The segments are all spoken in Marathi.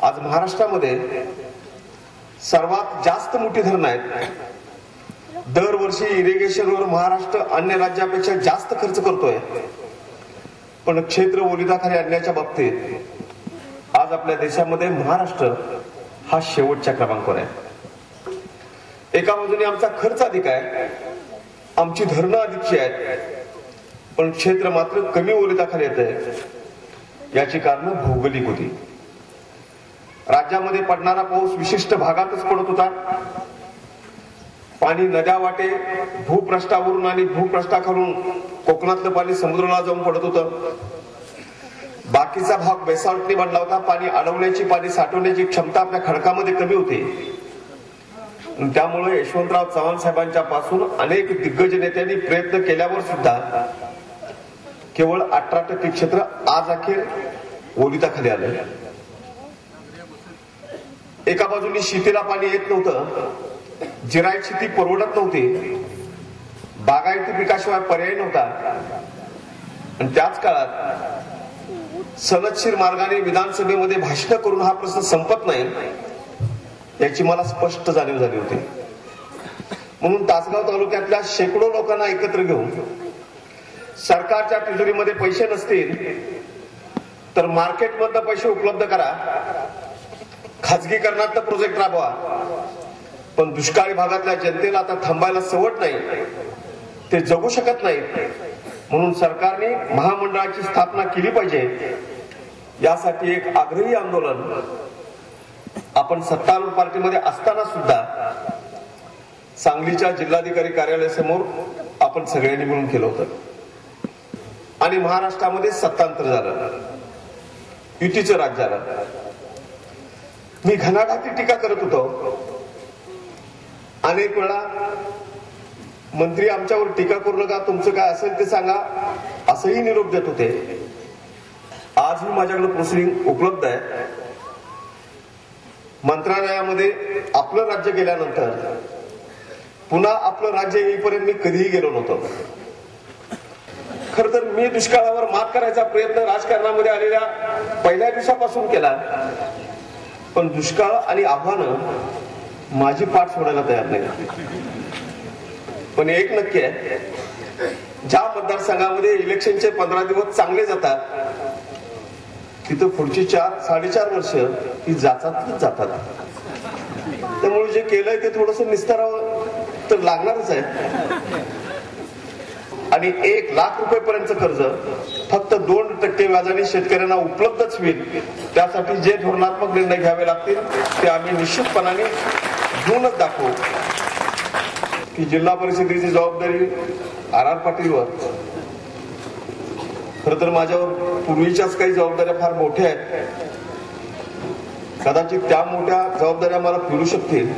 आज महाराष्ट्रामध्ये सर्वात जास्त मोठी धरणं आहेत. दरवर्षी इरिगेशनवर महाराष्ट्र अन्य राज्यापेक्षा जास्त खर्च करतोय, पण क्षेत्र ओलिताखाली आणण्याच्या बाबतीत आज आपल्या देशामध्ये महाराष्ट्र हा शेवटच्या क्रमांकावर आहे. एका बाजूने आमचा खर्च अधिक आहे, आमची धरणं अधिकची आहेत, पण क्षेत्र मात्र कमी ओलिताखाली येतंय. याची कारण भौगोलिक होती. राज्यामध्ये पडणारा पाऊस विशिष्ट भागातच पडत होता. पाणी नद्या वाटे भूपृष्ठावरून आणि भूपृष्ठाखालून कोकणातलं पाणी समुद्राला जाऊन पडत होतं. बाकीचा भाग बेसाल्टने बनला होता. पाणी अडवण्याची, पाणी साठवण्याची क्षमता आपल्या खडकामध्ये कमी होती. त्यामुळे यशवंतराव चव्हाण साहेबांच्या पासून अनेक दिग्गज नेत्यांनी प्रयत्न केल्यावर सुद्धा केवळ 18% क्षेत्र आज अखेर ओलिताखाली आलं. एका बाजूने शेतीला पाणी येत नव्हतं, जिरायत शेती परवडत नव्हती, बागायती पिकाशिवाय पर्याय नव्हता. आणि त्याच काळात सनदशीर मार्गाने विधानसभेमध्ये भाषण करून हा प्रश्न संपत नाही याची मला स्पष्ट जाणीव झाली होती. म्हणून तासगाव तालुक्यातल्या शेकडो लोकांना एकत्र घेऊन सरकारच्या तिजोरीमध्ये पैसे नसतील तर मार्केटमधनं पैसे उपलब्ध करा, खाजगीकरणात प्रोजेक्ट राबवा, पण दुष्काळी भागातल्या जनतेला आता थांबायला सवड नाही, ते जगू शकत नाहीत, म्हणून सरकारने महामंडळाची स्थापना केली पाहिजे. यासाठी एक आग्रही आंदोलन आपण सत्तारूढ पार्टीमध्ये असताना सुद्धा सांगलीच्या जिल्हाधिकारी कार्यालयासमोर आपण सगळ्यांनी मिळून केलं होतं. आणि महाराष्ट्रामध्ये सत्तांतर झालं, युतीचं राज्य झालं. मी घणाघाती टीका करत होतो. अनेक वेळा मंत्री आमच्यावर टीका करू नका, तुमचं काय असेल ते सांगा, असंही निरोप देत होते. आजही माझ्याकडे प्रोसिडिंग उपलब्ध आहे. मंत्रालयामध्ये आपलं राज्य गेल्यानंतर पुन्हा आपलं राज्य येईपर्यंत मी कधीही गेलो नव्हतो. खर तर मी दुष्काळावर मात करायचा प्रयत्न राजकारणामध्ये आलेल्या पहिल्या दिवसापासून केला, पण दुष्काळ आणि आव्हानं माझी पाठ सोडायला तयार नाही. पण एक नक्की आहे, ज्या मतदारसंघामध्ये इलेक्शनचे 15 दिवस चांगले जातात तिथं पुढची 4-4.5 वर्ष ही जातात. त्यामुळे जे केलंय ते थोडस निस्तारावं तर लागणारच आहे. आणि 1 लाख रुपयेपर्यंत कर्ज फक्त 2% व्याजाने शेतकऱ्यांना उपलब्धच होईल. त्यासाठी जे धोरणात्मक निर्णय घ्यावे लागतील ते आम्ही निश्चितपणाने घेऊनच दाखवू. की जिल्हा परिषदेची जबाबदारी आर पाटीलवर, खर तर माझ्यावर पूर्वीच्याच काही जबाबदाऱ्या फार मोठ्या आहेत. कदाचित त्या मोठ्या जबाबदाऱ्या मला फिरू शकतील,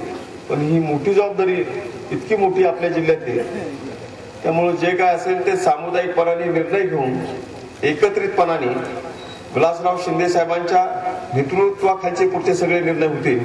पण ही मोठी जबाबदारी इतकी मोठी आपल्या जिल्ह्यातली, त्यामुळे जे काय असेल ते सामुदायिकपणाने निर्णय घेऊन एकत्रितपणाने विलासराव शिंदे साहेबांच्या नेतृत्वाखालचे पुढचे सगळे निर्णय होतील